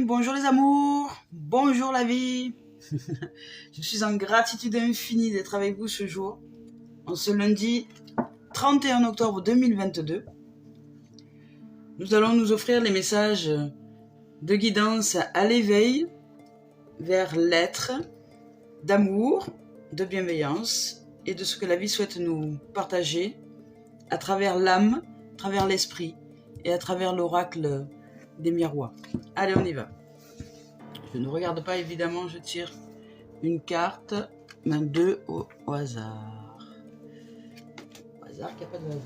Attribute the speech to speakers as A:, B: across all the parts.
A: bonjour les amours, bonjour la vie. Je suis en gratitude infinie d'être avec vous ce jour, en ce lundi 31 octobre 2022. Nous allons nous offrir les messages de guidance à l'éveil vers l'être, d'amour, de bienveillance et de ce que la vie souhaite nous partager à travers l'âme, à travers l'esprit et à travers l'oracle des miroirs. Allez, on y va. Je ne regarde pas, évidemment, je tire une carte, deux au hasard. Au hasard, qu'il n'y a pas de hasard.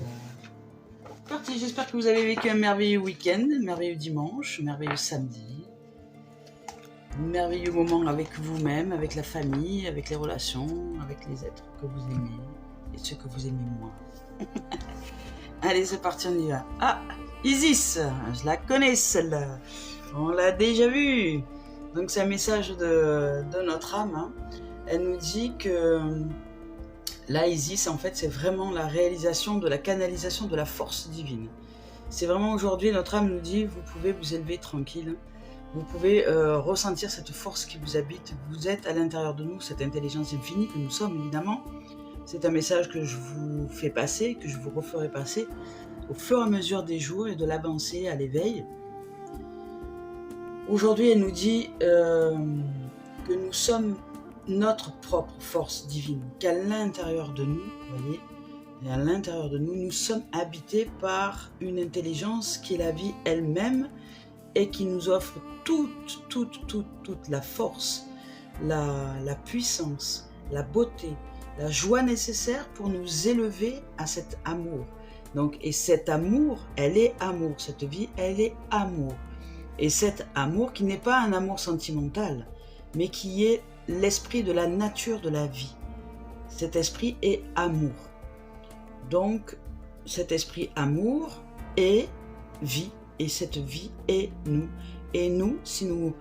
A: Parti, j'espère que vous avez vécu un merveilleux week-end, un merveilleux dimanche, un merveilleux samedi. Un merveilleux moment avec vous-même, avec la famille, avec les relations, avec les êtres que vous aimez et ceux que vous aimez moins. Allez, c'est parti, on y va. Ah, Isis, je la connais celle-là. On l'a déjà vue. Donc c'est un message de notre âme. Hein. Elle nous dit que là, Isis, en fait, c'est vraiment la réalisation de la canalisation de la force divine. C'est vraiment aujourd'hui, notre âme nous dit, vous pouvez vous élever tranquille. Vous pouvez ressentir cette force qui vous habite. Vous êtes à l'intérieur de nous, cette intelligence infinie que nous sommes, évidemment. C'est un message que je vous fais passer, que je vous referai passer au fur et à mesure des jours et de l'avancée à l'éveil. Aujourd'hui, elle nous dit que nous sommes notre propre force divine, qu'à l'intérieur de nous, vous voyez, et à l'intérieur de nous, nous sommes habités par une intelligence qui est la vie elle-même et qui nous offre toute la force, la puissance, la beauté, la joie nécessaire pour nous élever à cet amour. Donc, et cet amour, elle est amour. Cette vie, elle est amour. Et cet amour qui n'est pas un amour sentimental, mais qui est l'esprit de la nature de la vie. Cet esprit est amour. Donc, cet esprit amour est vie, et cette vie est nous. Et nous, si nous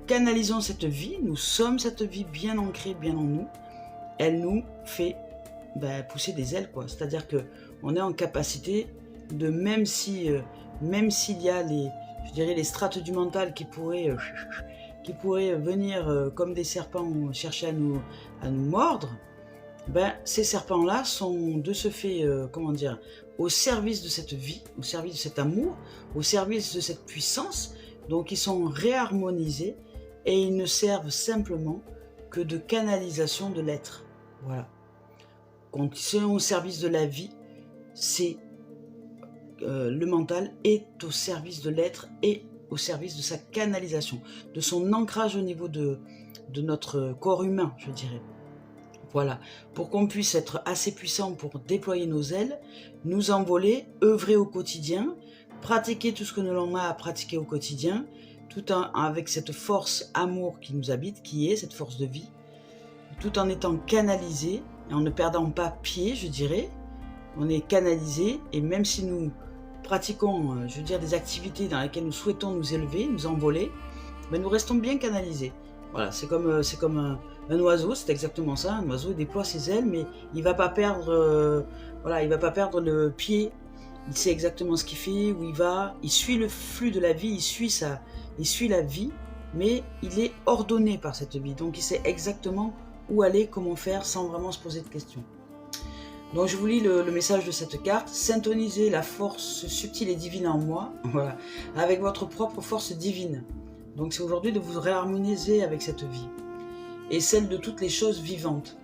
A: canalisons cette vie, nous sommes cette vie bien ancrée, bien en nous, elle nous fait pousser des ailes, quoi. C'est-à-dire que on est en capacité de, même s'il y a les strates du mental qui pourraient venir comme des serpents chercher à nous mordre, ces serpents-là sont de ce fait, au service de cette vie, au service de cet amour, au service de cette puissance. Donc ils sont réharmonisés et ils ne servent simplement que de canalisation de l'être. Voilà. Quand ils sont au service de la vie, c'est le mental est au service de l'être et au service de sa canalisation, de son ancrage au niveau de notre corps humain, je dirais. Voilà, pour qu'on puisse être assez puissant pour déployer nos ailes, nous envoler, œuvrer au quotidien, pratiquer tout ce que l'on a à pratiquer au quotidien, avec cette force amour qui nous habite, qui est cette force de vie, tout en étant canalisé et en ne perdant pas pied, je dirais. On est canalisé et même si nous pratiquons, des activités dans lesquelles nous souhaitons nous élever, nous envoler, nous restons bien canalisés. Voilà, c'est comme un oiseau, c'est exactement ça. Un oiseau déploie ses ailes, mais il va pas perdre, il va pas perdre le pied. Il sait exactement ce qu'il fait, où il va. Il suit le flux de la vie, il suit la vie, mais il est ordonné par cette vie. Donc il sait exactement où aller, comment faire, sans vraiment se poser de questions. Donc je vous lis le message de cette carte. Syntonisez la force subtile et divine en moi, voilà, avec votre propre force divine. Donc c'est aujourd'hui de vous réharmoniser avec cette vie et celle de toutes les choses vivantes.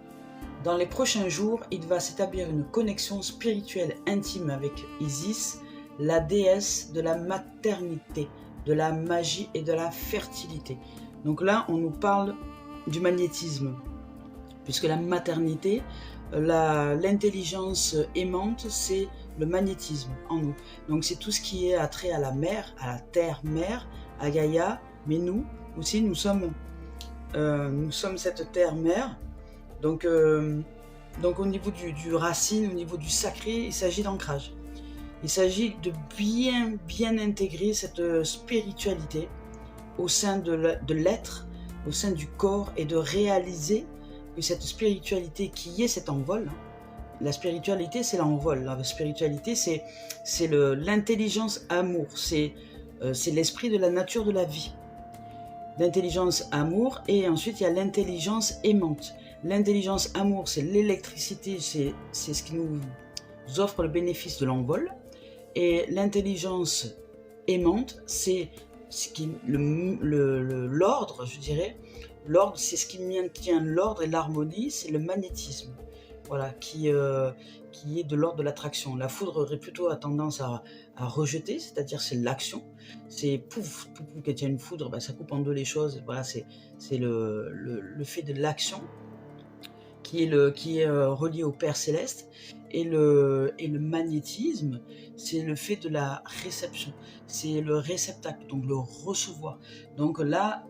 A: Dans les prochains jours, il va s'établir une connexion spirituelle intime avec Isis, la déesse de la maternité, de la magie et de la fertilité. Donc là, on nous parle du magnétisme, puisque la maternité, l'intelligence aimante, c'est le magnétisme en nous. Donc c'est tout ce qui est attrait à la mer, à la terre-mère, à Gaïa, mais nous aussi, nous sommes cette terre-mère. Donc au niveau du racine, au niveau du sacré, il s'agit d'ancrage. Il s'agit de bien intégrer cette spiritualité au sein de l'être, au sein du corps, et de réaliser que cette spiritualité qui est cet envol, la spiritualité c'est l'envol, la spiritualité c'est l'intelligence amour, c'est l'esprit de la nature de la vie. l'intelligence amour, et ensuite il y a l'intelligence aimante. L'intelligence amour, c'est l'électricité, c'est ce qui nous offre le bénéfice de l'envol. Et l'intelligence aimante, c'est ce qui l'ordre, je dirais. L'ordre, c'est ce qui maintient l'ordre et l'harmonie, c'est le magnétisme. Voilà, qui est de l'ordre de l'attraction. La foudre aurait plutôt tendance à rejeter, c'est-à-dire c'est l'action. C'est pouf, pouf, pouf, quand il y a une foudre, ben, ça coupe en deux les choses. Voilà, c'est le fait de l'action qui est relié au Père Céleste. Et le magnétisme, c'est le fait de la réception. C'est le réceptacle, donc le recevoir. Donc là,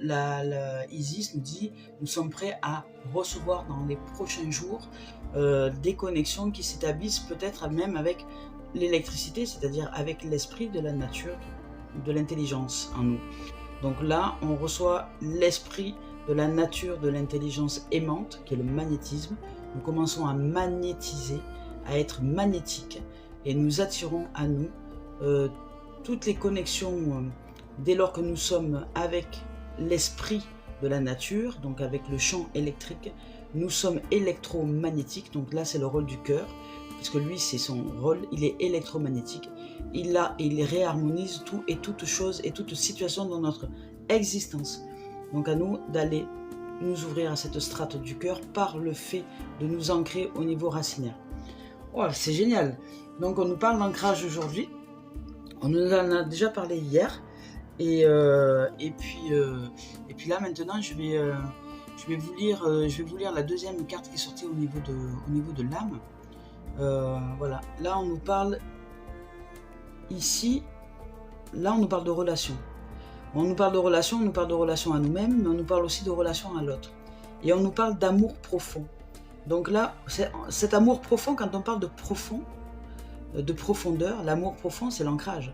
A: Isis nous dit, nous sommes prêts à recevoir dans les prochains jours des connexions qui s'établissent peut-être même avec l'électricité, c'est-à-dire avec l'esprit de la nature, de l'intelligence en nous. Donc là, on reçoit l'esprit de la nature de l'intelligence aimante, qui est le magnétisme. Nous commençons à magnétiser, à être magnétique, et nous attirons à nous toutes les connexions dès lors que nous sommes avec l'esprit de la nature, donc avec le champ électrique. Nous sommes électromagnétiques, donc là c'est le rôle du cœur, parce que lui c'est son rôle, il est électromagnétique, il réharmonise tout et toute chose et toute situation dans notre existence. Donc à nous d'aller nous ouvrir à cette strate du cœur par le fait de nous ancrer au niveau racinaire. Oh, c'est génial. Donc on nous parle d'ancrage aujourd'hui. On en a déjà parlé hier. Et puis là maintenant je vais vous lire la deuxième carte qui est sortie au niveau de l'âme. Voilà. Là on nous parle ici. Là on nous parle de relation. On nous parle de relation à nous-mêmes, mais on nous parle aussi de relation à l'autre. Et on nous parle d'amour profond. Donc là, cet amour profond, quand on parle de profond, de profondeur, l'amour profond, c'est l'ancrage.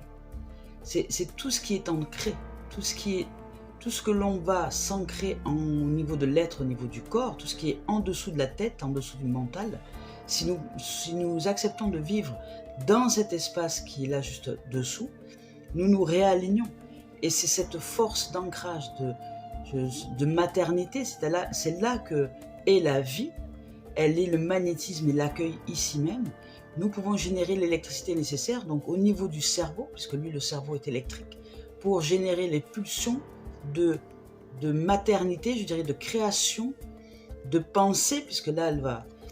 A: C'est tout ce qui est ancré, tout ce que l'on va s'ancrer au niveau de l'être, au niveau du corps, tout ce qui est en dessous de la tête, en dessous du mental. Si nous acceptons de vivre dans cet espace qui est là juste dessous, nous nous réalignons. Et c'est cette force d'ancrage, de maternité, c'est là que est la vie. Elle est le magnétisme et l'accueil ici même. Nous pouvons générer l'électricité nécessaire, donc au niveau du cerveau, puisque lui, le cerveau est électrique, pour générer les pulsions de maternité, je dirais de création, de pensée, puisque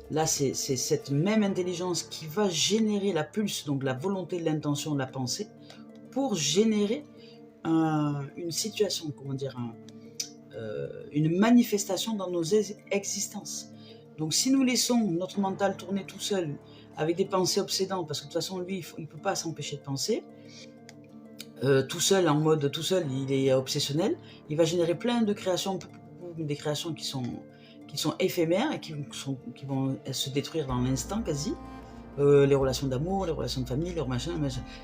A: là c'est cette même intelligence qui va générer la pulse, donc la volonté, l'intention, la pensée, pour générer une situation, une manifestation dans nos existences. Donc si nous laissons notre mental tourner tout seul avec des pensées obsédantes, parce que de toute façon lui il ne peut pas s'empêcher de penser, tout seul, il est obsessionnel, il va générer plein de créations, des créations qui sont éphémères et qui vont se détruire dans l'instant quasi. Les relations d'amour, les relations de famille, les machins,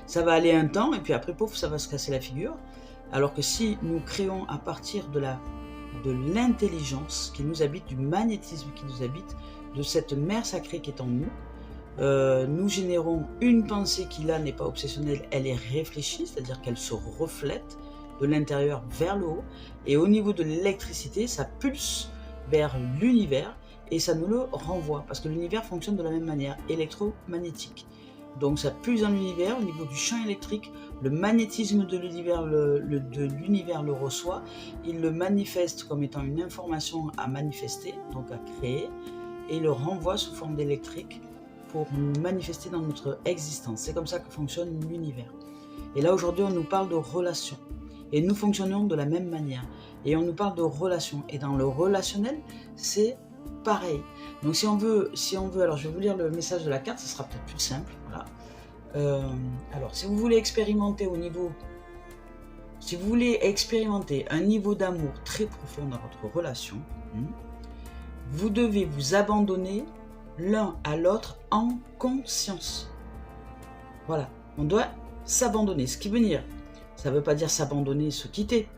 A: ça va aller un temps et puis après pouf, ça va se casser la figure. Alors que si nous créons à partir de l'intelligence qui nous habite, du magnétisme qui nous habite, de cette mère sacrée qui est en nous, nous générons une pensée qui là n'est pas obsessionnelle, elle est réfléchie, c'est-à-dire qu'elle se reflète de l'intérieur vers le haut, et au niveau de l'électricité, ça pulse vers l'univers et ça nous le renvoie, parce que l'univers fonctionne de la même manière, électromagnétique. Donc ça pulse dans l'univers, au niveau du champ électrique, le magnétisme de l'univers le reçoit, il le manifeste comme étant une information à manifester, donc à créer, et le renvoie sous forme d'électrique pour nous manifester dans notre existence. C'est comme ça que fonctionne l'univers. Et là aujourd'hui on nous parle de relations, et nous fonctionnons de la même manière, et on nous parle de relations, et dans le relationnel, c'est pareil. Donc si on veut, alors je vais vous lire le message de la carte, ce sera peut-être plus simple. Voilà. Alors si vous voulez expérimenter un niveau d'amour très profond dans votre relation, vous devez vous abandonner l'un à l'autre en conscience. Voilà, on doit s'abandonner. Ce qui veut dire, ça ne veut pas dire s'abandonner, se quitter,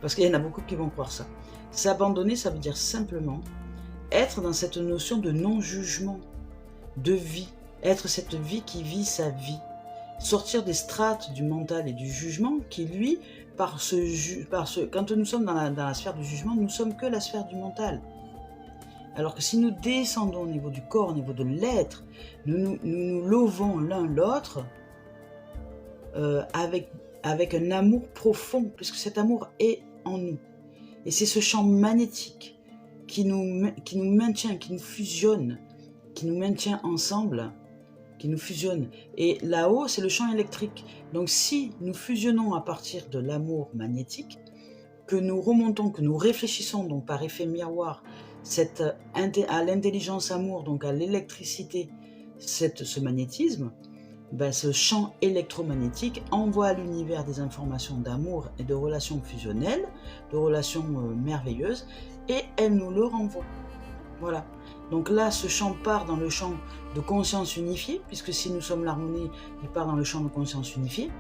A: parce qu'il y en a beaucoup qui vont croire ça. S'abandonner, ça veut dire simplement être dans cette notion de non-jugement, de vie, être cette vie qui vit sa vie, sortir des strates du mental et du jugement qui, lui, quand nous sommes dans la sphère du jugement, nous ne sommes que la sphère du mental. Alors que si nous descendons au niveau du corps, au niveau de l'être, nous nous lovons l'un l'autre avec un amour profond, puisque cet amour est en nous. Et c'est ce champ magnétique qui nous maintient, qui nous fusionne, qui nous maintient ensemble, qui nous fusionne. Et là-haut, c'est le champ électrique. Donc si nous fusionnons à partir de l'amour magnétique, que nous remontons, que nous réfléchissons, donc par effet miroir, à l'intelligence amour, donc à l'électricité, ce magnétisme, ben ce champ électromagnétique envoie à l'univers des informations d'amour et de relations fusionnelles, de relations merveilleuses, et elle nous le renvoie. Voilà. Donc là, ce champ part dans le champ de conscience unifiée, puisque si nous sommes l'harmonie, il part dans le champ de conscience unifiée.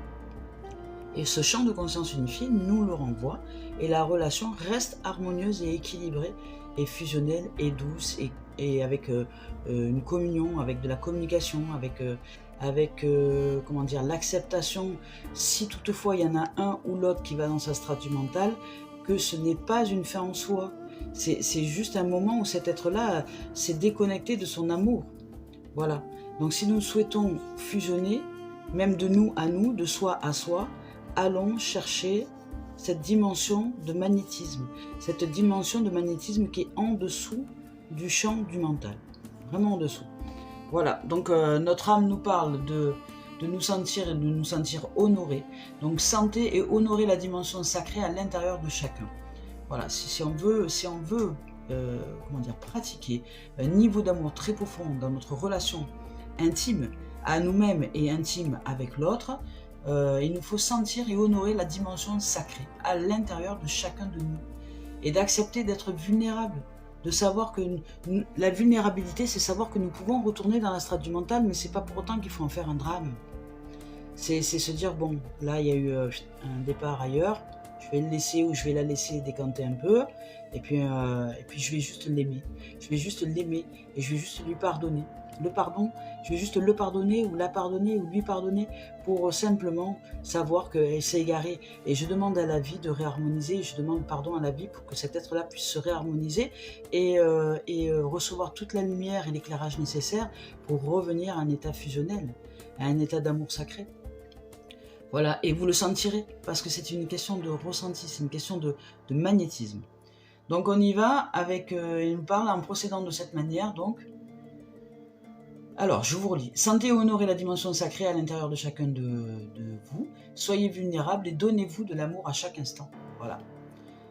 A: Et ce champ de conscience unifiée nous le renvoie, et la relation reste harmonieuse et équilibrée, et fusionnelle, et douce, et avec une communion, avec de la communication, avec comment dire, l'acceptation, si toutefois il y en a un ou l'autre qui va dans sa strate du mental, que ce n'est pas une fin en soi. C'est juste un moment où cet être-là s'est déconnecté de son amour. Voilà. Donc si nous souhaitons fusionner, même de nous à nous, de soi à soi, allons chercher cette dimension de magnétisme. Cette dimension de magnétisme qui est en dessous du champ du mental. Vraiment en dessous. Voilà. Donc notre âme nous parle de nous sentir et de nous sentir honorés. Donc santé et honorer la dimension sacrée à l'intérieur de chacun. Voilà, si on veut comment dire, pratiquer un niveau d'amour très profond dans notre relation intime à nous-mêmes et intime avec l'autre, il nous faut sentir et honorer la dimension sacrée à l'intérieur de chacun de nous. Et d'accepter d'être vulnérable, de savoir que la vulnérabilité, c'est savoir que nous pouvons retourner dans la strate du mental, mais c'est pas pour autant qu'il faut en faire un drame. C'est se dire, bon, là il y a eu un départ ailleurs, je vais le laisser ou je vais la laisser décanter un peu, et puis je vais juste l'aimer. Je vais juste l'aimer et je vais juste lui pardonner. Le pardon, je vais juste le pardonner ou la pardonner ou lui pardonner pour simplement savoir qu'elle s'est égarée. Et je demande à la vie de réharmoniser, je demande pardon à la vie pour que cet être-là puisse se réharmoniser et recevoir toute la lumière et l'éclairage nécessaire pour revenir à un état fusionnel, à un état d'amour sacré. Voilà, et vous le sentirez, parce que c'est une question de ressenti, c'est une question de magnétisme. Donc on y va avec, il nous parle en procédant de cette manière, donc. Alors, je vous relis. Sentez et honorez la dimension sacrée à l'intérieur de chacun de vous. Soyez vulnérables et donnez-vous de l'amour à chaque instant. Voilà.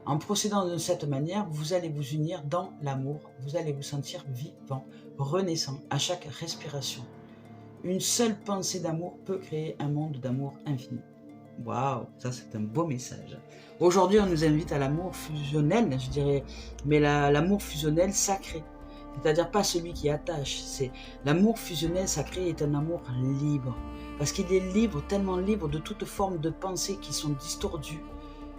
A: En procédant de cette manière, vous allez vous unir dans l'amour. Vous allez vous sentir vivant, renaissant à chaque respiration. Une seule pensée d'amour peut créer un monde d'amour infini. Waouh, ça c'est un beau message. Aujourd'hui, on nous invite à l'amour fusionnel, je dirais, mais l'amour fusionnel sacré. C'est-à-dire pas celui qui attache. C'est l'amour fusionnel sacré est un amour libre. Parce qu'il est libre, tellement libre de toute forme de pensées qui sont distordues,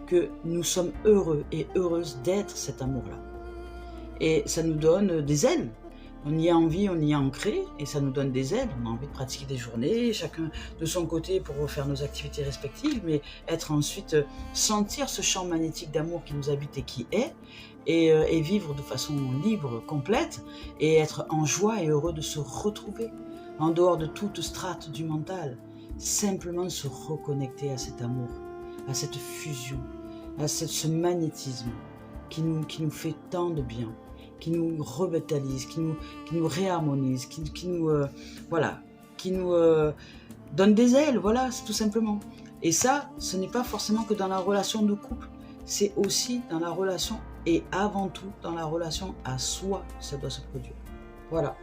A: que nous sommes heureux et heureuses d'être cet amour-là. Et ça nous donne des ailes. On y a envie, on y est ancré, et ça nous donne des ailes. On a envie de pratiquer des journées, chacun de son côté pour refaire nos activités respectives, mais être ensuite, sentir ce champ magnétique d'amour qui nous habite et qui est, et vivre de façon libre, complète, et être en joie et heureux de se retrouver, en dehors de toute strate du mental. Simplement se reconnecter à cet amour, à cette fusion, à ce magnétisme qui nous fait tant de bien, qui nous revitalise, qui nous réharmonise, qui nous donne des ailes, voilà, c'est tout simplement. Et ça, ce n'est pas forcément que dans la relation de couple, c'est aussi dans la relation et avant tout dans la relation à soi, ça doit se produire. Voilà.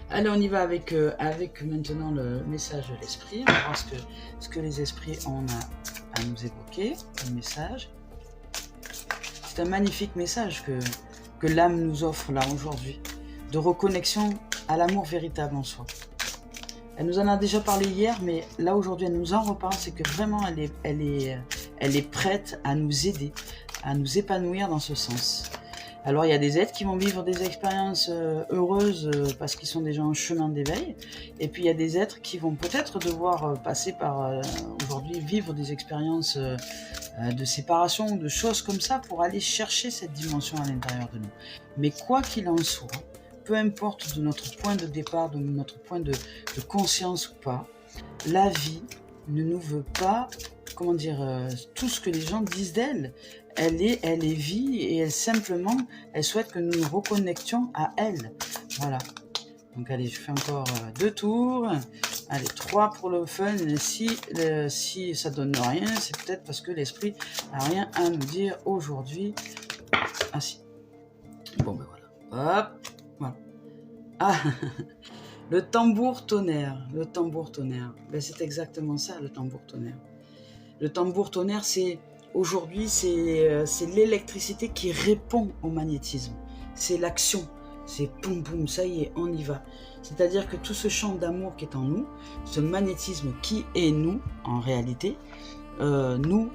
A: Allez, on y va avec maintenant le message de l'esprit. On va voir ce que les esprits ont à nous évoquer, le message. C'est un magnifique message que l'âme nous offre là aujourd'hui, de reconnexion à l'amour véritable en soi. Elle nous en a déjà parlé hier, mais là aujourd'hui elle nous en reparle, c'est que vraiment elle est prête à nous aider, à nous épanouir dans ce sens. Alors il y a des êtres qui vont vivre des expériences heureuses parce qu'ils sont déjà en chemin d'éveil, et puis il y a des êtres qui vont peut-être devoir passer par aujourd'hui vivre des expériences de séparation, de choses comme ça pour aller chercher cette dimension à l'intérieur de nous. Mais quoi qu'il en soit, peu importe de notre point de départ, de notre point de conscience ou pas, la vie ne nous veut pas, comment dire, tout ce que les gens disent d'elle. Elle est vie et elle souhaite que nous nous reconnections à elle. Voilà. Donc allez, je fais encore 2 tours. Allez, 3 pour le fun. Si ça donne rien, c'est peut-être parce que l'esprit n'a rien à nous dire aujourd'hui. Ah si. Bon ben voilà. Hop. Voilà. Ah, le tambour tonnerre. Le tambour tonnerre. Ben, c'est exactement ça, le tambour tonnerre. Le tambour tonnerre, aujourd'hui, c'est l'électricité qui répond au magnétisme. C'est l'action. C'est poum poum, ça y est, on y va. C'est-à-dire que tout ce champ d'amour qui est en nous, ce magnétisme qui est nous, en réalité, nous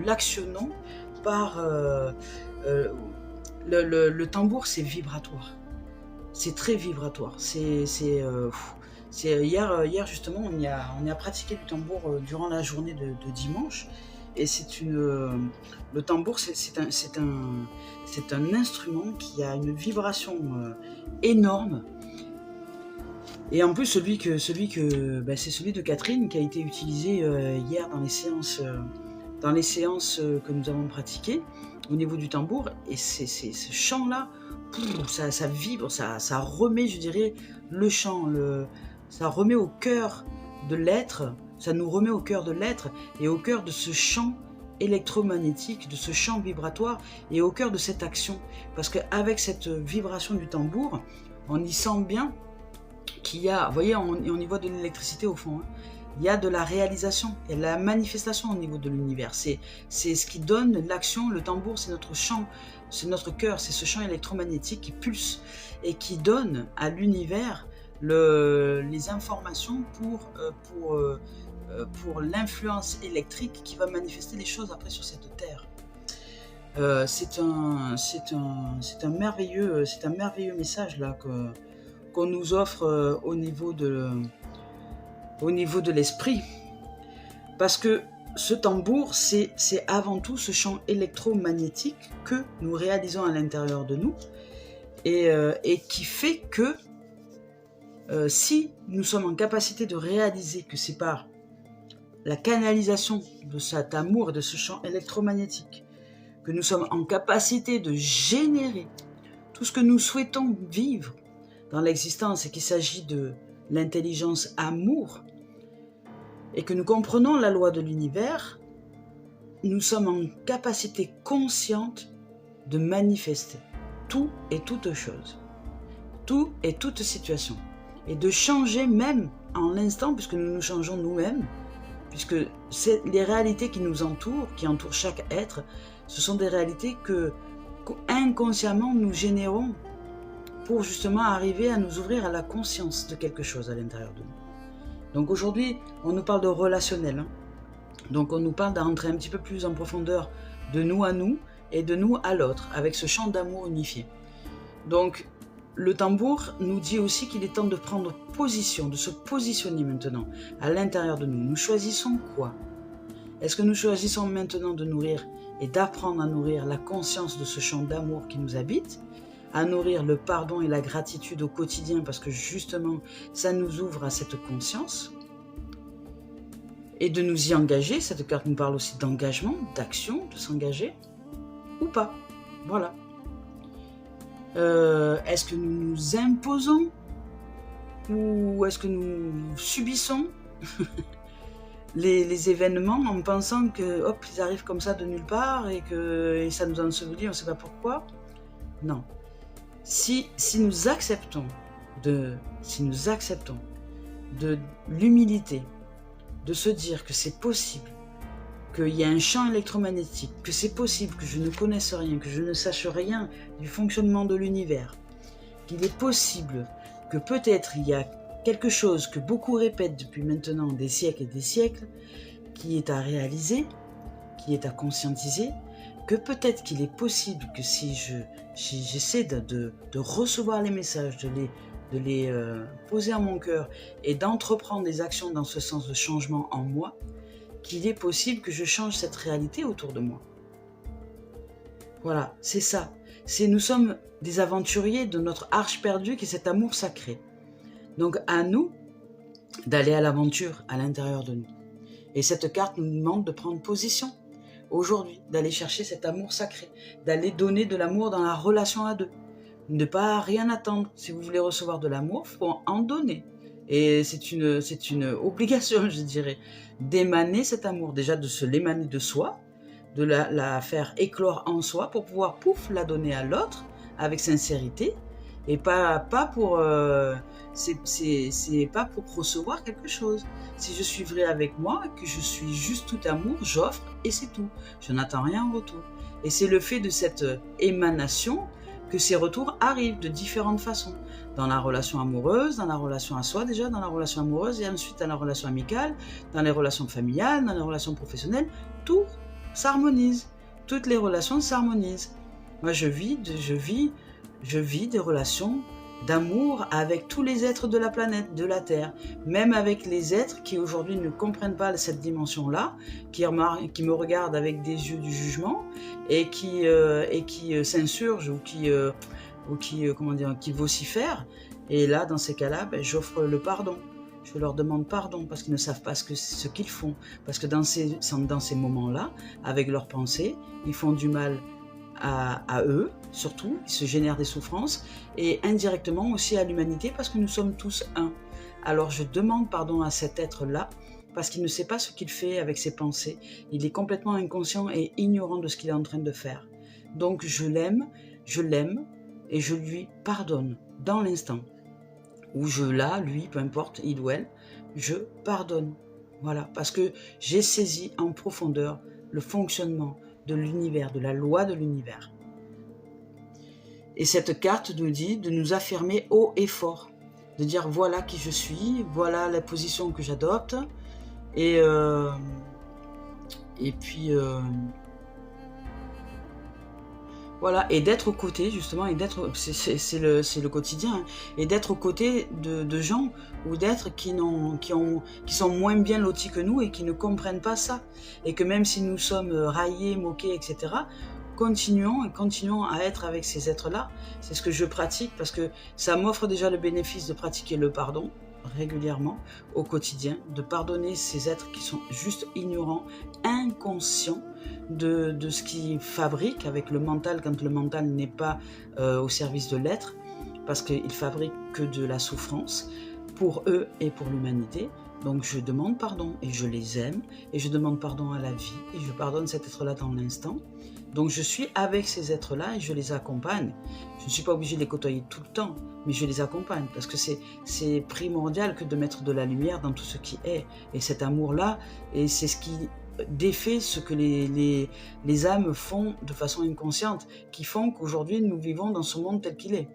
A: l'actionnons par... le tambour, c'est vibratoire. C'est très vibratoire. Hier justement, on a pratiqué du tambour durant la journée de dimanche. Et le tambour, c'est un instrument qui a une vibration énorme. Et en plus, c'est celui de Catherine qui a été utilisé hier dans les séances que nous avons pratiquées au niveau du tambour. Et ce chant-là, ça vibre, ça remet, je dirais, le chant, ça remet au cœur de l'être. Ça nous remet au cœur de l'être et au cœur de ce champ électromagnétique, de ce champ vibratoire et au cœur de cette action. Parce qu'avec cette vibration du tambour, on y sent bien qu'il y a, vous voyez, on y voit de l'électricité au fond, hein. Il y a de la réalisation, il y a de la manifestation au niveau de l'univers. C'est ce qui donne l'action. Le tambour, c'est notre champ, c'est notre cœur, c'est ce champ électromagnétique qui pulse et qui donne à l'univers les informations pour l'influence électrique qui va manifester les choses après sur cette terre. C'est un merveilleux message là qu'on nous offre au niveau de l'esprit, parce que ce tambour, c'est avant tout ce champ électromagnétique que nous réalisons à l'intérieur de nous et qui fait que si nous sommes en capacité de réaliser que c'est par la canalisation de cet amour et de ce champ électromagnétique que nous sommes en capacité de générer tout ce que nous souhaitons vivre dans l'existence et qu'il s'agit de l'intelligence amour, et que nous comprenons la loi de l'univers, nous sommes en capacité consciente de manifester tout et toute chose, tout et toute situation, et de changer même en l'instant, puisque nous nous changeons nous-mêmes, puisque les réalités qui nous entourent, qui entourent chaque être, ce sont des réalités que inconsciemment nous générons pour justement arriver à nous ouvrir à la conscience de quelque chose à l'intérieur de nous. Donc aujourd'hui, on nous parle de relationnel, hein. Donc on nous parle d'entrer un petit peu plus en profondeur de nous à nous et de nous à l'autre, avec ce champ d'amour unifié. Donc le tambour nous dit aussi qu'il est temps de prendre position, de se positionner maintenant à l'intérieur de nous. Nous choisissons quoi? Est-ce que nous choisissons maintenant de nourrir et d'apprendre à nourrir la conscience de ce champ d'amour qui nous habite, à nourrir le pardon et la gratitude au quotidien, parce que justement, ça nous ouvre à cette conscience, et de nous y engager. Cette carte nous parle aussi d'engagement, d'action, de s'engager, ou pas. Voilà. Est-ce que nous nous imposons, ou est-ce que nous subissons les événements en pensant que, hop, ils arrivent comme ça de nulle part, et ça nous ensevelit, on ne sait pas pourquoi? Non. Si nous acceptons de l'humilité, de se dire que c'est possible, qu'il y a un champ électromagnétique, que c'est possible que je ne connaisse rien, que je ne sache rien du fonctionnement de l'univers, qu'il est possible que peut-être il y a quelque chose que beaucoup répètent depuis maintenant des siècles et des siècles, qui est à réaliser, qui est à conscientiser, que peut-être qu'il est possible que si j'essaie de recevoir les messages, de les poser à mon cœur et d'entreprendre des actions dans ce sens de changement en moi, qu'il est possible que je change cette réalité autour de moi. Voilà, c'est ça. Nous sommes des aventuriers de notre arche perdue qui est cet amour sacré. Donc à nous d'aller à l'aventure à l'intérieur de nous. Et cette carte nous demande de prendre position aujourd'hui, d'aller chercher cet amour sacré, d'aller donner de l'amour dans la relation à deux. Ne pas rien attendre. Si vous voulez recevoir de l'amour, il faut en donner. Et c'est une obligation, je dirais, d'émaner cet amour. Déjà de se l'émaner de soi, de la faire éclore en soi pour pouvoir, pouf, la donner à l'autre avec sincérité. Et pas pour... c'est pas pour recevoir quelque chose. Si je suis vrai avec moi, que je suis juste tout amour, j'offre et c'est tout. Je n'attends rien en retour. Et c'est le fait de cette émanation que ces retours arrivent de différentes façons. Dans la relation amoureuse, dans la relation à soi déjà, dans la relation amoureuse et ensuite dans la relation amicale, dans les relations familiales, dans les relations professionnelles, tout s'harmonise. Toutes les relations s'harmonisent. Moi, je vis des relations d'amour avec tous les êtres de la planète, de la Terre, même avec les êtres qui aujourd'hui ne comprennent pas cette dimension-là, qui me regardent avec des yeux du jugement et qui s'insurgent ou qui vocifèrent. Et là, dans ces cas-là, j'offre le pardon. Je leur demande pardon parce qu'ils ne savent pas ce qu'ils font. Parce que dans ces moments-là, avec leurs pensées, ils font du mal à eux, surtout, ils se génèrent des souffrances, et indirectement aussi à l'humanité, parce que nous sommes tous un. Alors je demande pardon à cet être-là, parce qu'il ne sait pas ce qu'il fait avec ses pensées. Il est complètement inconscient et ignorant de ce qu'il est en train de faire. Donc je l'aime, et je lui pardonne, dans l'instant. Ou lui, peu importe, il ou elle, je pardonne. Voilà, parce que j'ai saisi en profondeur le fonctionnement de l'univers, de la loi de l'univers. Et cette carte nous dit de nous affirmer haut et fort, de dire voilà qui je suis, voilà la position que j'adopte, et puis voilà, et d'être aux côtés justement, et d'être, c'est le quotidien, hein, et d'être aux côtés de gens ou d'êtres qui sont moins bien lotis que nous et qui ne comprennent pas ça, et que même si nous sommes raillés, moqués, etc., continuons à être avec ces êtres-là. C'est ce que je pratique parce que ça m'offre déjà le bénéfice de pratiquer le pardon régulièrement au quotidien, de pardonner ces êtres qui sont juste ignorants, inconscients de ce qu'ils fabriquent avec le mental quand le mental n'est pas au service de l'être, parce qu'ils fabriquent que de la souffrance pour eux et pour l'humanité. Donc je demande pardon et je les aime, et je demande pardon à la vie et je pardonne cet être-là dans l'instant. Donc je suis avec ces êtres-là et je les accompagne. Je ne suis pas obligée de les côtoyer tout le temps, mais je les accompagne parce que c'est primordial que de mettre de la lumière dans tout ce qui est. Et cet amour-là, et c'est ce qui défait ce que les âmes font de façon inconsciente, qui font qu'aujourd'hui nous vivons dans ce monde tel qu'il est.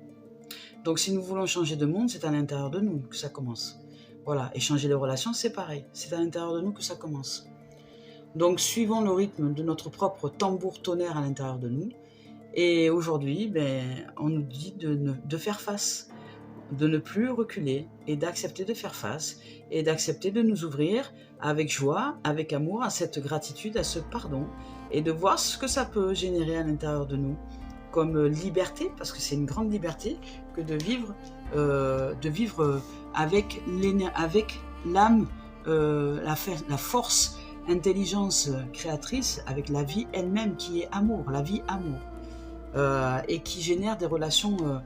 A: Donc si nous voulons changer de monde, c'est à l'intérieur de nous que ça commence. Voilà, et changer les relations, c'est pareil. C'est à l'intérieur de nous que ça commence. Donc suivons le rythme de notre propre tambour tonnerre à l'intérieur de nous. Et aujourd'hui, on nous dit de faire face, de ne plus reculer et d'accepter de faire face et d'accepter de nous ouvrir avec joie, avec amour, à cette gratitude, à ce pardon, et de voir ce que ça peut générer à l'intérieur de nous comme liberté, parce que c'est une grande liberté que de vivre avec l'âme, la force, intelligence créatrice, avec la vie elle-même qui est amour, la vie amour, et qui génère des relations,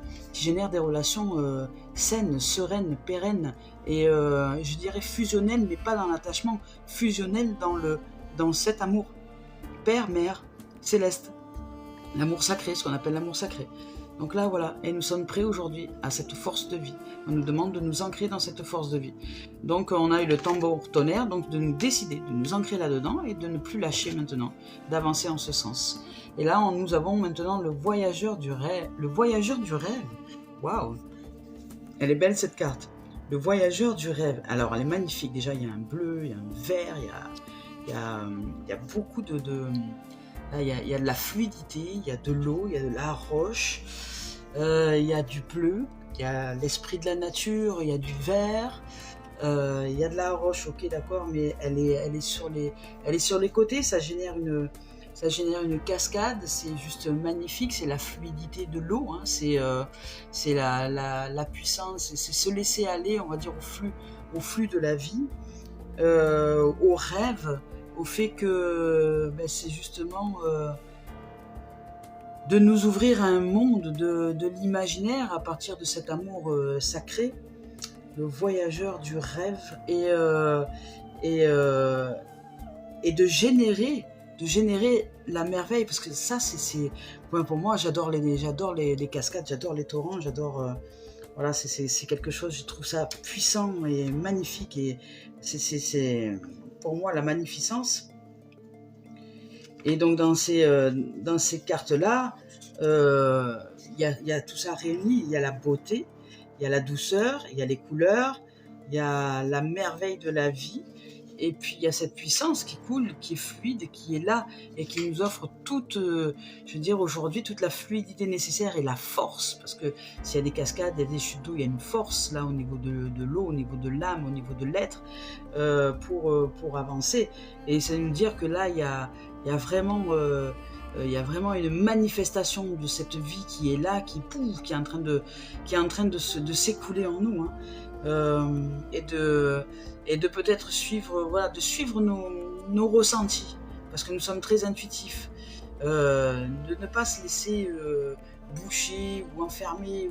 A: saines, sereines, pérennes, et je dirais fusionnelles, mais pas dans l'attachement, fusionnelles dans cet amour père, mère, céleste, l'amour sacré, ce qu'on appelle l'amour sacré. Donc là, voilà, et nous sommes prêts aujourd'hui à cette force de vie. On nous demande de nous ancrer dans cette force de vie. Donc on a eu le tambour tonnerre, donc de nous décider, de nous ancrer là-dedans et de ne plus lâcher maintenant, d'avancer en ce sens. Et là, nous avons maintenant le voyageur du rêve. Le voyageur du rêve, waouh, elle est belle cette carte. Le voyageur du rêve. Alors elle est magnifique, déjà il y a un bleu, il y a un vert, il y a beaucoup Là, il y a de la fluidité, il y a de l'eau, il y a de la roche, il y a du bleu, il y a l'esprit de la nature, il y a du vert, il y a de la roche, ok d'accord, mais elle est sur les côtés, ça génère une cascade, c'est juste magnifique, c'est la fluidité de l'eau, hein, c'est la puissance, c'est se laisser aller, on va dire, au flux de la vie, au rêve, au fait que c'est justement de nous ouvrir à un monde de l'imaginaire à partir de cet amour sacré, le voyageur du rêve, et, de générer la merveille, parce que ça pour moi j'adore les cascades, j'adore les torrents, voilà, c'est quelque chose, je trouve ça puissant et magnifique, et c'est pour moi la magnificence. Et donc dans ces cartes-là, il y a tout ça réuni, il y a la beauté, il y a la douceur, il y a les couleurs, il y a la merveille de la vie, et puis il y a cette puissance qui coule, qui est fluide, qui est là, et qui nous offre aujourd'hui, toute la fluidité nécessaire et la force, parce que s'il y a des cascades, il y a des chutes d'eau, il y a une force là au niveau de l'eau, au niveau de l'âme, au niveau de l'être, pour avancer. Et ça veut dire que là, il y a vraiment une manifestation de cette vie qui est là, qui est en train de s'écouler en nous, hein. Et de peut-être suivre nos ressentis, parce que nous sommes très intuitifs, de ne pas se laisser boucher ou enfermer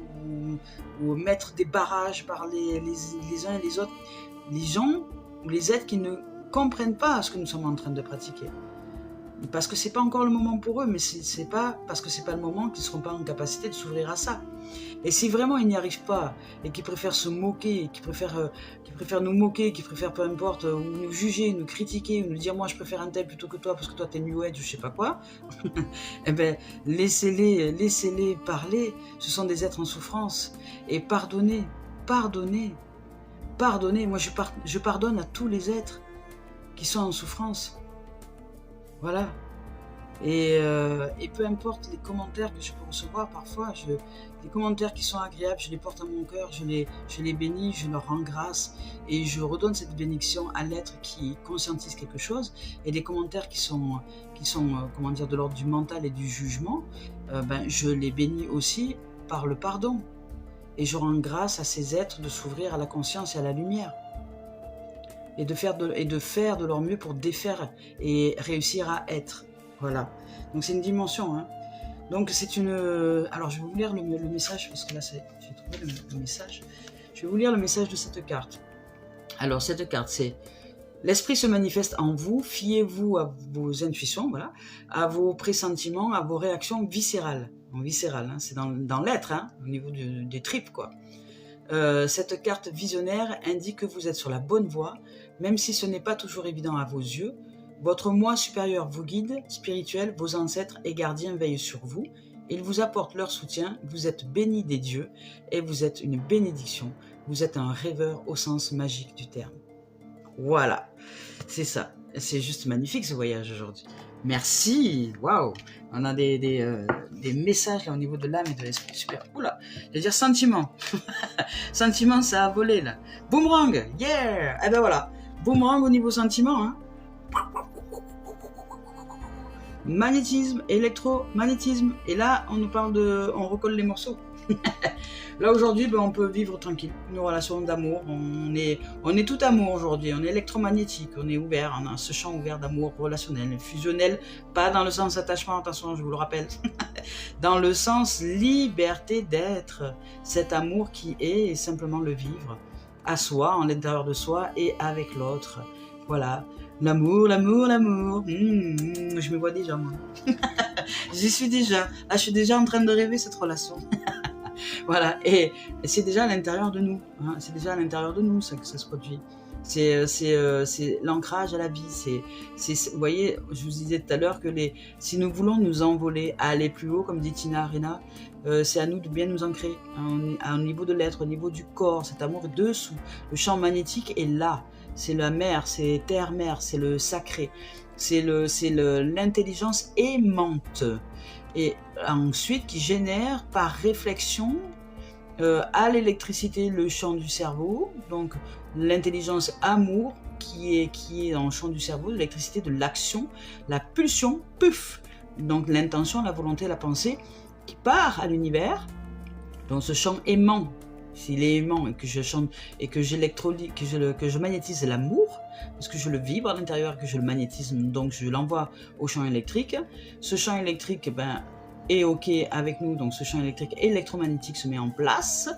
A: ou mettre des barrages par les uns et les autres, les gens ou les êtres qui ne comprennent pas ce que nous sommes en train de pratiquer. Parce que c'est pas encore le moment pour eux, mais c'est pas parce que c'est pas le moment qu'ils seront pas en capacité de s'ouvrir à ça. Et si vraiment ils n'y arrivent pas, et qu'ils préfèrent se moquer, qu'ils préfèrent nous moquer, qu'ils préfèrent peu importe, ou nous juger, nous critiquer, ou nous dire moi je préfère un tel plutôt que toi parce que toi t'es New Age ou je sais pas quoi, eh ben laissez-les parler. Ce sont des êtres en souffrance, et pardonnez. Moi je pardonne à tous les êtres qui sont en souffrance. Voilà. Et peu importe les commentaires que je peux recevoir parfois, les commentaires qui sont agréables, je les porte à mon cœur, je les bénis, je leur rends grâce, et je redonne cette bénédiction à l'être qui conscientise quelque chose. Et les commentaires qui sont de l'ordre du mental et du jugement, je les bénis aussi par le pardon. Et je rends grâce à ces êtres de s'ouvrir à la conscience et à la lumière. Et de faire de leur mieux pour défaire et réussir à être. Voilà. Donc c'est une dimension. Hein. Donc c'est une... Alors je vais vous lire le message, parce que là j'ai trouvé le message. Je vais vous lire le message de cette carte. Alors cette carte, c'est: l'esprit se manifeste en vous, fiez-vous à vos intuitions, voilà, à vos pressentiments, à vos réactions viscérales. Hein, c'est dans l'être, hein, au niveau des tripes, quoi. Cette carte visionnaire indique que vous êtes sur la bonne voie, même si ce n'est pas toujours évident à vos yeux. Votre moi supérieur vous guide, spirituel, vos ancêtres et gardiens veillent sur vous. Ils vous apportent leur soutien, vous êtes bénis des dieux et vous êtes une bénédiction. Vous êtes un rêveur au sens magique du terme. Voilà, c'est ça. C'est juste magnifique ce voyage aujourd'hui. Merci, waouh. On a des messages là au niveau de l'âme et de l'esprit. Super. Oula, je veux dire sentiment. Sentiment, ça a volé là. Boomerang, yeah. Eh ben voilà, boomerang au niveau sentiment. Hein. Magnétisme, électromagnétisme. Et là, on recolle les morceaux. Là aujourd'hui, on peut vivre tranquille, une relation d'amour. On est tout amour aujourd'hui. On est électromagnétique, on est ouvert, on a ce champ ouvert d'amour relationnel, fusionnel, pas dans le sens attachement, attention, je vous le rappelle, dans le sens liberté d'être. Cet amour qui est simplement le vivre à soi, en l'intérieur de soi et avec l'autre. Voilà. L'amour. Je me vois déjà, moi. J'y suis déjà. Là, je suis déjà en train de rêver cette relation. Voilà. Et c'est déjà à l'intérieur de nous. Hein. C'est déjà à l'intérieur de nous que ça se produit. C'est l'ancrage à la vie. Vous voyez, je vous disais tout à l'heure que si nous voulons nous envoler, à aller plus haut, comme dit Tina Arena, c'est à nous de bien nous ancrer. Au niveau de l'être, au niveau du corps, cet amour est dessous. Le champ magnétique est là. C'est la mer, c'est terre-mer, c'est le sacré. c'est l'intelligence aimante. Et ensuite qui génère par réflexion à l'électricité le champ du cerveau, donc l'intelligence amour qui est dans le champ du cerveau, l'électricité de l'action, la pulsion, puf, donc l'intention, la volonté, la pensée qui part à l'univers, dans ce champ aimant. S'il est aimant et que je chante et que j'électrolyse, que je magnétise l'amour, parce que je le vibre à l'intérieur, que je le magnétise, donc je l'envoie au champ électrique. Ce champ électrique, est OK avec nous, donc ce champ électrique électromagnétique se met en place,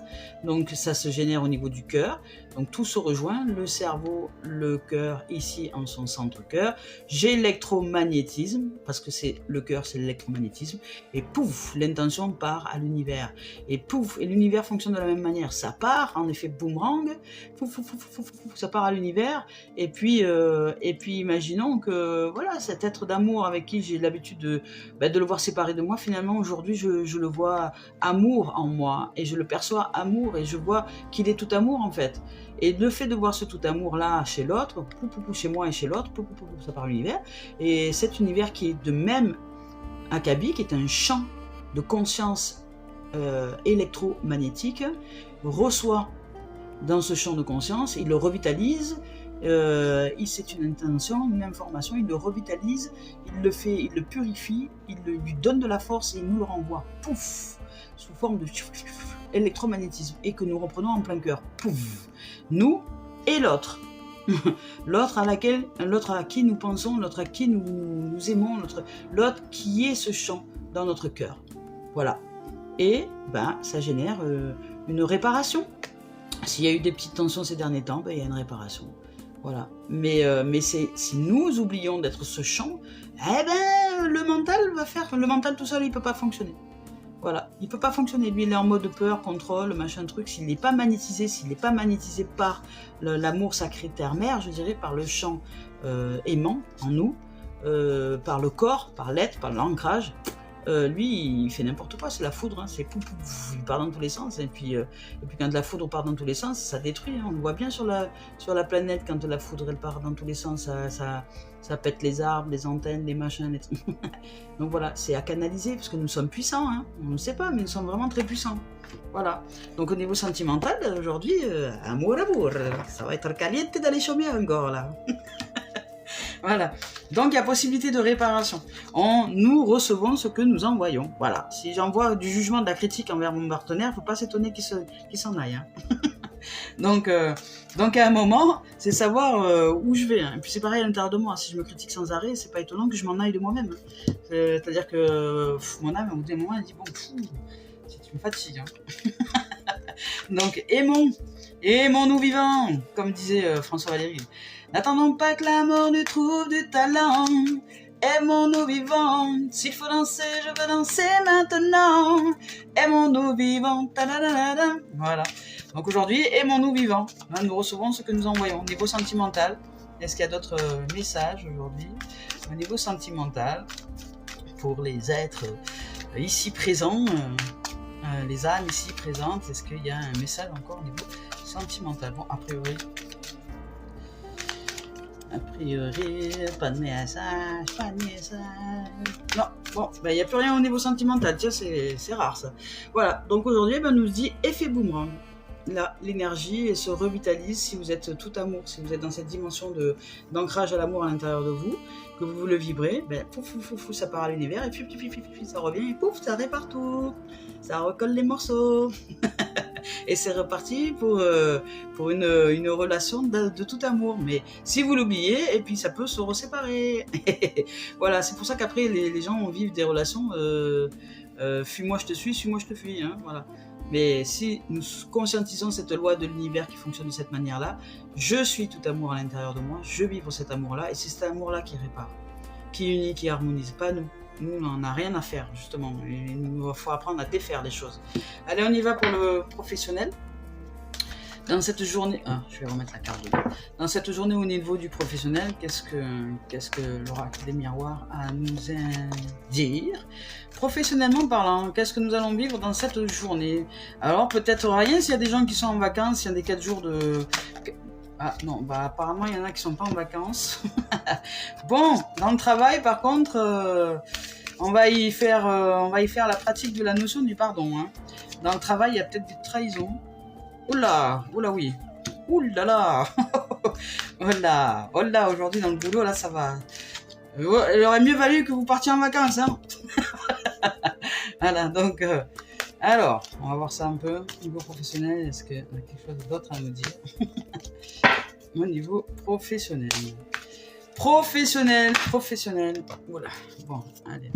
A: donc ça se génère au niveau du cœur, donc tout se rejoint, le cerveau, le cœur, ici en son centre-cœur, j'électromagnétisme, parce que c'est le cœur, c'est l'électromagnétisme, et pouf, l'intention part à l'univers, et pouf, et l'univers fonctionne de la même manière, ça part, en effet boomerang, pouf, pouf, pouf, pouf, pouf, ça part à l'univers, et puis imaginons que, voilà, cet être d'amour avec qui j'ai l'habitude de le voir séparé de moi, finalement, aujourd'hui, je le vois amour en moi, et je le perçois amour, et je vois qu'il est tout amour, en fait. Et le fait de voir ce tout amour-là chez l'autre, chez moi et chez l'autre, ça part à l'univers, et cet univers qui est de même acabit, qui est un champ de conscience électromagnétique, reçoit dans ce champ de conscience, il le revitalise, c'est une intention, une information, il le revitalise, il le purifie, il lui donne de la force et il nous le renvoie, pouf, sous forme de électromagnétisme, et que nous reprenons en plein cœur, pouf, nous et l'autre. L'autre à qui nous pensons, l'autre à qui nous aimons, l'autre qui est ce champ dans notre cœur. Voilà. Et ça génère une réparation. S'il y a eu des petites tensions ces derniers temps, il y a une réparation. Voilà. Mais si nous oublions d'être ce champ, le mental tout seul, il ne peut pas fonctionner. Voilà, il ne peut pas fonctionner. Lui, il est en mode peur, contrôle, machin truc. S'il n'est pas magnétisé, par l'amour sacré terre-mère, je dirais, par le champ aimant en nous, par le corps, par l'être, par l'ancrage, lui, il fait n'importe quoi, c'est la foudre, hein, c'est pouf, pouf, il part dans tous les sens, et puis quand la foudre part dans tous les sens, ça détruit, hein, on le voit bien sur la planète, quand la foudre elle part dans tous les sens, ça pète les arbres, les antennes, les machins, les trucs. Donc voilà, c'est à canaliser, parce que nous sommes puissants, hein, on ne sait pas, mais nous sommes vraiment très puissants. Voilà, donc au niveau sentimental, aujourd'hui, amour, ça va être caliente d'aller chômer encore, là. Voilà, donc il y a possibilité de réparation. Nous recevons ce que nous envoyons. Voilà, si j'envoie du jugement, de la critique envers mon partenaire, il ne faut pas s'étonner qu'il s'en aille. Hein. Donc à un moment, c'est savoir où je vais. Hein. Et puis c'est pareil à l'intérieur de moi. Si je me critique sans arrêt, c'est pas étonnant que je m'en aille de moi-même. Hein. C'est-à-dire que mon âme, au bout d'un moment, elle dit bon, tu me fatigues. Hein. Donc aimons-nous vivants, comme disait François Valéry. N'attendons pas que la mort nous trouve du talent. Aimons-nous vivants. S'il faut danser, je veux danser maintenant. Aimons-nous vivants. Voilà. Donc aujourd'hui, aimons-nous vivants. Là, nous recevons ce que nous envoyons. Au niveau sentimental, est-ce qu'il y a d'autres messages aujourd'hui? Au niveau sentimental, pour les êtres ici présents, les âmes ici présentes, est-ce qu'il y a un message encore au niveau sentimental? Bon, a priori, pas de message. Non, bon, il n'y a plus rien au niveau sentimental, tiens, c'est rare ça. Voilà, donc aujourd'hui, nous dit effet boomerang. Là, l'énergie se revitalise si vous êtes tout amour, si vous êtes dans cette dimension d'ancrage à l'amour à l'intérieur de vous, que vous le vibrez, pouf, ça part à l'univers, et puis ça revient, et pouf, ça répare tout. Ça recolle les morceaux. Et c'est reparti pour une relation de tout amour. Mais si vous l'oubliez, et puis ça peut se reséparer. Voilà, c'est pour ça qu'après les gens vivent des relations fuis-moi je te suis, suis-moi je te fuis. Hein, voilà. Mais si nous conscientisons cette loi de l'univers qui fonctionne de cette manière-là, je suis tout amour à l'intérieur de moi, je vivre cet amour-là, et c'est cet amour-là qui répare, qui unit, qui harmonise, pas nous. Nous, on n'en a rien à faire, justement. Il faut apprendre à défaire les choses. Allez, on y va pour le professionnel. Dans cette journée... je vais remettre la carte dedans. Dans cette journée au niveau du professionnel, qu'est-ce que l'oracle des miroirs a à nous dire? Professionnellement parlant, qu'est-ce que nous allons vivre dans cette journée? Alors, peut-être rien s'il y a des gens qui sont en vacances, s'il y a des 4 jours de... Ah non, bah apparemment il y en a qui sont pas en vacances. Bon, dans le travail par contre, on va y faire la pratique de la notion du pardon. Hein. Dans le travail, il y a peut-être des trahisons. Oula, oula oui. Oula là. Oula, oula, aujourd'hui dans le boulot, là ça va. Il aurait mieux valu que vous partiez en vacances. Hein. Voilà, donc... alors, on va voir ça un peu. Niveau professionnel, est-ce qu'il y a quelque chose d'autre à me dire? Au niveau professionnel. Professionnel. Voilà. Bon, allez.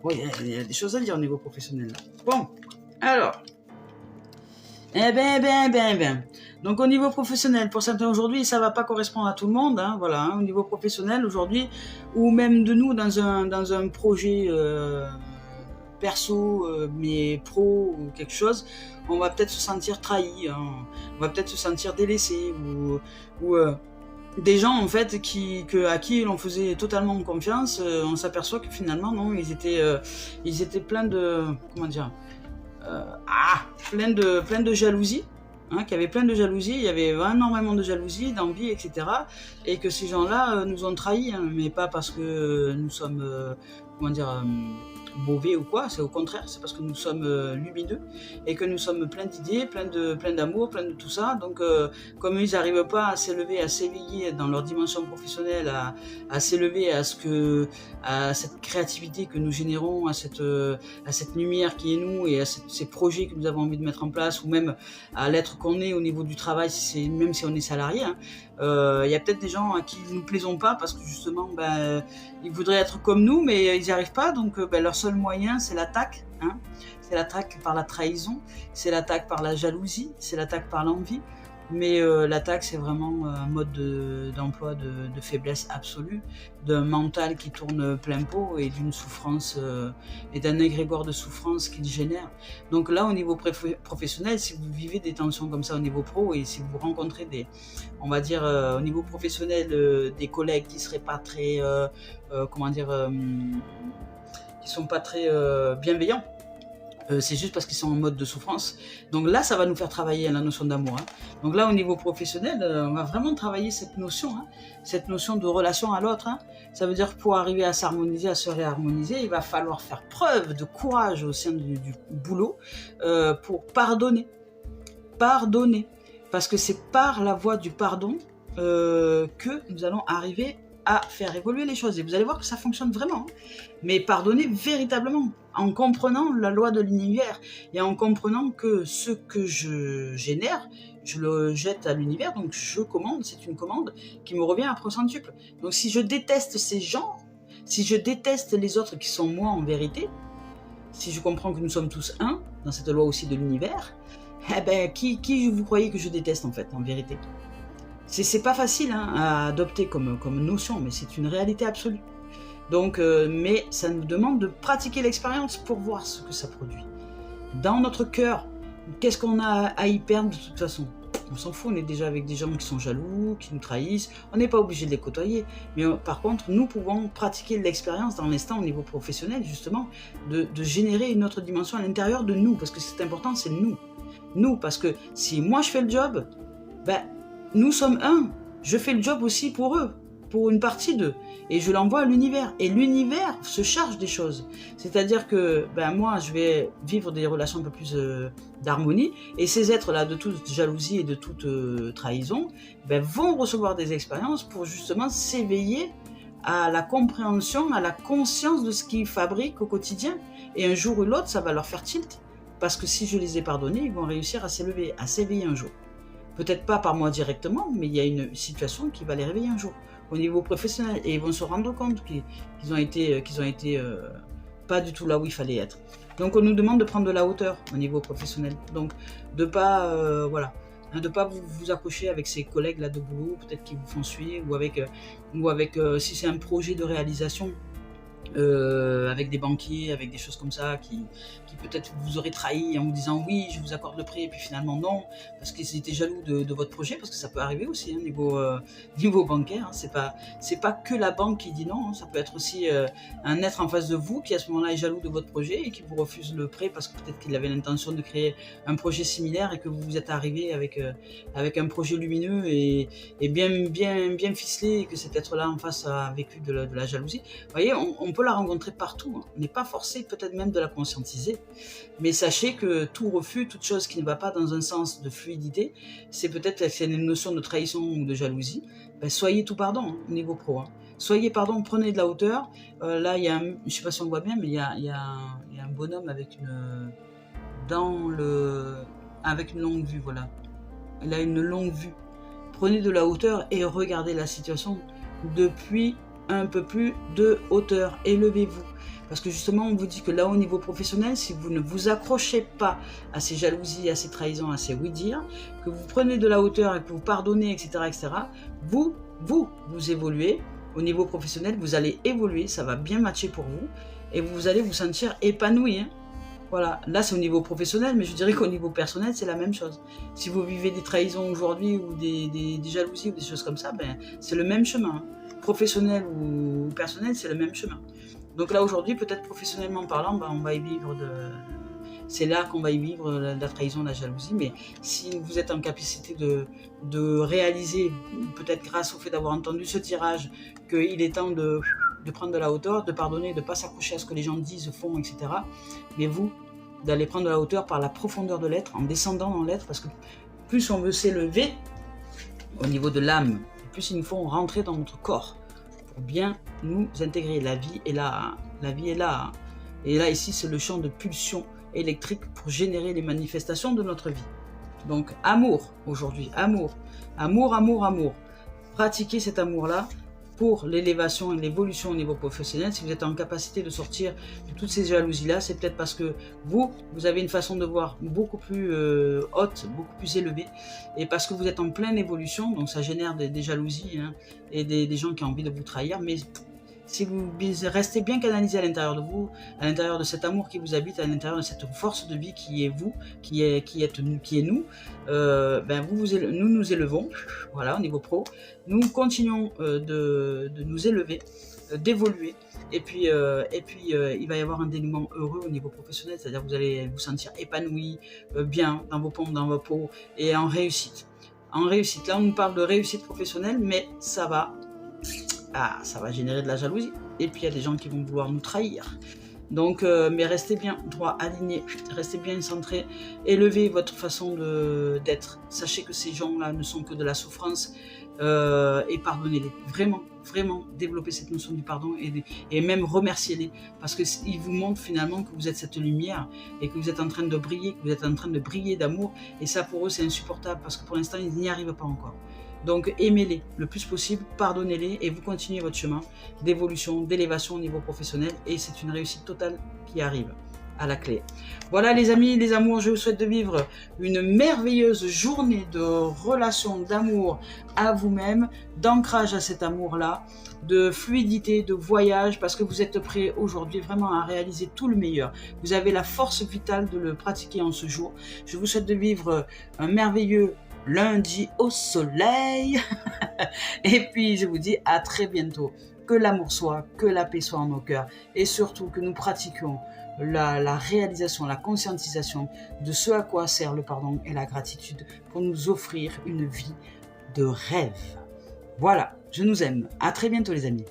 A: Oui, il y a des choses à dire au niveau professionnel. Là. Bon, alors. Ben. Donc au niveau professionnel, pour certains aujourd'hui, ça va pas correspondre à tout le monde. Hein, voilà, hein, au niveau professionnel aujourd'hui, ou même de nous dans un projet perso, mais pro ou quelque chose, on va peut-être se sentir trahi, hein, on va peut-être se sentir délaissé ou des gens en fait à qui l'on faisait totalement confiance, on s'aperçoit que finalement non, ils étaient pleins de comment dire, plein de jalousie. Hein, qu'il y avait plein de jalousie, il y avait énormément de jalousie, d'envie, etc. Et que ces gens-là nous ont trahis, hein, mais pas parce que nous sommes, mauvais ou quoi, c'est au contraire, c'est parce que nous sommes lumineux et que nous sommes pleins d'idées, plein d'amour, plein de tout ça. Donc, comme ils n'arrivent pas à s'élever, à s'éveiller dans leur dimension professionnelle, à s'élever à cette créativité que nous générons, à cette lumière qui est nous et à ces projets que nous avons envie de mettre en place, ou même à l'être qu'on est au niveau du travail, même si on est salarié. Hein, y a peut-être des gens à qui nous ne plaisons pas parce que justement ils voudraient être comme nous mais ils n'y arrivent pas, donc leur seul moyen c'est l'attaque, hein. C'est l'attaque par la trahison, c'est l'attaque par la jalousie, c'est l'attaque par l'envie, mais l'attaque c'est vraiment un mode d'emploi de faiblesse absolue, d'un mental qui tourne plein pot et d'une souffrance et d'un égrégore de souffrance qu'il génère. Donc là au niveau professionnel, si vous vivez des tensions comme ça au niveau pro et si vous rencontrez on va dire au niveau professionnel des collègues qui seraient pas très qui sont pas très bienveillants, c'est juste parce qu'ils sont en mode de souffrance. Donc là, ça va nous faire travailler la notion d'amour. Hein. Donc là, au niveau professionnel, on va vraiment travailler cette notion de relation à l'autre. Hein. Ça veut dire que pour arriver à s'harmoniser, à se réharmoniser, il va falloir faire preuve de courage au sein du boulot pour pardonner. Pardonner. Parce que c'est par la voie du pardon que nous allons arriver à faire évoluer les choses. Et vous allez voir que ça fonctionne vraiment. Mais pardonner véritablement, en comprenant la loi de l'univers et en comprenant que ce que je génère, je le jette à l'univers, donc je commande, c'est une commande qui me revient à centuple. Donc si je déteste ces gens, si je déteste les autres qui sont moi en vérité, si je comprends que nous sommes tous un, dans cette loi aussi de l'univers, qui vous croyez que je déteste en fait, en vérité? C'est pas facile hein, à adopter comme notion, mais c'est une réalité absolue. Donc, mais ça nous demande de pratiquer l'expérience pour voir ce que ça produit. Dans notre cœur, qu'est-ce qu'on a à y perdre de toute façon? On s'en fout, on est déjà avec des gens qui sont jaloux, qui nous trahissent, on n'est pas obligé de les côtoyer. Mais par contre, nous pouvons pratiquer l'expérience dans l'instant au niveau professionnel, justement, de générer une autre dimension à l'intérieur de nous, parce que c'est important, c'est nous. Nous, parce que si moi je fais le job, nous sommes un. Je fais le job aussi pour eux, pour une partie d'eux. Et je l'envoie à l'univers. Et l'univers se charge des choses. C'est-à-dire que moi, je vais vivre des relations un peu plus d'harmonie. Et ces êtres-là, de toute jalousie et de toute trahison, vont recevoir des expériences pour justement s'éveiller à la compréhension, à la conscience de ce qu'ils fabriquent au quotidien. Et un jour ou l'autre, ça va leur faire tilt. Parce que si je les ai pardonnés, ils vont réussir à s'élever, à s'éveiller un jour. Peut-être pas par moi directement, mais il y a une situation qui va les réveiller un jour, au niveau professionnel. Et ils vont se rendre compte qu'ils ont été pas du tout là où il fallait être. Donc on nous demande de prendre de la hauteur au niveau professionnel. Donc de pas de pas vous accrocher avec ces collègues là de boulot, peut-être qui vous font suer, ou avec si c'est un projet de réalisation, avec des banquiers, avec des choses comme ça, qui peut-être vous auraient trahi en vous disant oui, je vous accorde le prêt, et puis finalement non, parce qu'ils étaient jaloux de votre projet, parce que ça peut arriver aussi, hein, niveau bancaire, hein, c'est pas que la banque qui dit non, hein, ça peut être aussi un être en face de vous qui à ce moment-là est jaloux de votre projet et qui vous refuse le prêt parce que peut-être qu'il avait l'intention de créer un projet similaire et que vous êtes arrivé avec un projet lumineux et bien ficelé, et que cet être-là en face a vécu de la jalousie. Vous voyez, on peut la rencontrer partout, hein. On n'est pas forcé peut-être même de la conscientiser, mais sachez que tout refus, toute chose qui ne va pas dans un sens de fluidité, c'est peut-être une notion de trahison ou de jalousie. Ben, soyez tout pardon, hein, au niveau pro. Hein. Soyez pardon, prenez de la hauteur. Là, il y a je ne sais pas si on le voit bien, mais il y a un bonhomme avec avec une longue vue, voilà. Il a une longue vue. Prenez de la hauteur et regardez la situation depuis un peu plus de hauteur. Élevez-vous. Parce que justement, on vous dit que là, au niveau professionnel, si vous ne vous accrochez pas à ces jalousies, à ces trahisons, à ces oui-dire, que vous prenez de la hauteur et que vous pardonnez, etc., vous évoluez. Au niveau professionnel, vous allez évoluer, ça va bien matcher pour vous, et vous allez vous sentir épanoui. Hein. Voilà, là c'est au niveau professionnel, mais je dirais qu'au niveau personnel, c'est la même chose. Si vous vivez des trahisons aujourd'hui, ou des jalousies, ou des choses comme ça, ben, c'est le même chemin. Hein. Professionnel ou personnel, c'est le même chemin. Donc là aujourd'hui, peut-être professionnellement parlant, ben, on va y vivre c'est là qu'on va y vivre la trahison, la jalousie, mais si vous êtes en capacité de réaliser, peut-être grâce au fait d'avoir entendu ce tirage, qu'il est temps de prendre de la hauteur, de pardonner, de ne pas s'accrocher à ce que les gens disent, font, etc. Mais vous, d'aller prendre de la hauteur par la profondeur de l'être, en descendant dans l'être, parce que plus on veut s'élever au niveau de l'âme, plus il nous faut rentrer dans notre corps pour bien nous intégrer. La vie est là, la vie est là. Et là, ici, c'est le champ de pulsion électrique pour générer les manifestations de notre vie. Donc, amour, aujourd'hui, amour. Amour, amour, amour. Pratiquez cet amour-là pour l'élévation et l'évolution au niveau professionnel. Si vous êtes en capacité de sortir de toutes ces jalousies-là, c'est peut-être parce que vous avez une façon de voir beaucoup plus haute, beaucoup plus élevée, et parce que vous êtes en pleine évolution, donc ça génère des jalousies, hein, et des gens qui ont envie de vous trahir, mais si vous restez bien canalisé à l'intérieur de vous, à l'intérieur de cet amour qui vous habite, à l'intérieur de cette force de vie qui est vous, qui est nous, ben nous nous élevons, voilà, au niveau pro. Nous continuons de nous élever, d'évoluer, et puis il va y avoir un dénouement heureux au niveau professionnel, c'est-à-dire que vous allez vous sentir épanoui, bien dans vos pompes, dans vos peaux, et en réussite. En réussite, là on nous parle de réussite professionnelle, mais ça va générer de la jalousie. Et puis il y a des gens qui vont vouloir nous trahir. Donc, mais restez bien droit, aligné, restez bien centré, élevez votre façon d'être. Sachez que ces gens-là ne sont que de la souffrance, et pardonnez-les. Vraiment, vraiment, développez cette notion du pardon et même remerciez-les, parce qu'ils vous montrent finalement que vous êtes cette lumière et que vous êtes en train de briller, que vous êtes en train de briller d'amour, et ça pour eux c'est insupportable parce que pour l'instant ils n'y arrivent pas encore. Donc aimez-les le plus possible, pardonnez-les et vous continuez votre chemin d'évolution, d'élévation au niveau professionnel, et c'est une réussite totale qui arrive à la clé. Voilà les amis, les amours, je vous souhaite de vivre une merveilleuse journée de relation, d'amour à vous-même, d'ancrage à cet amour-là, de fluidité, de voyage, parce que vous êtes prêts aujourd'hui vraiment à réaliser tout le meilleur. Vous avez la force vitale de le pratiquer en ce jour. Je vous souhaite de vivre un merveilleux lundi au soleil. Et puis je vous dis à très bientôt. Que l'amour soit, que la paix soit en nos cœurs, et surtout que nous pratiquions la réalisation, la conscientisation de ce à quoi sert le pardon et la gratitude pour nous offrir une vie de rêve. Voilà, je nous aime. À très bientôt les amis.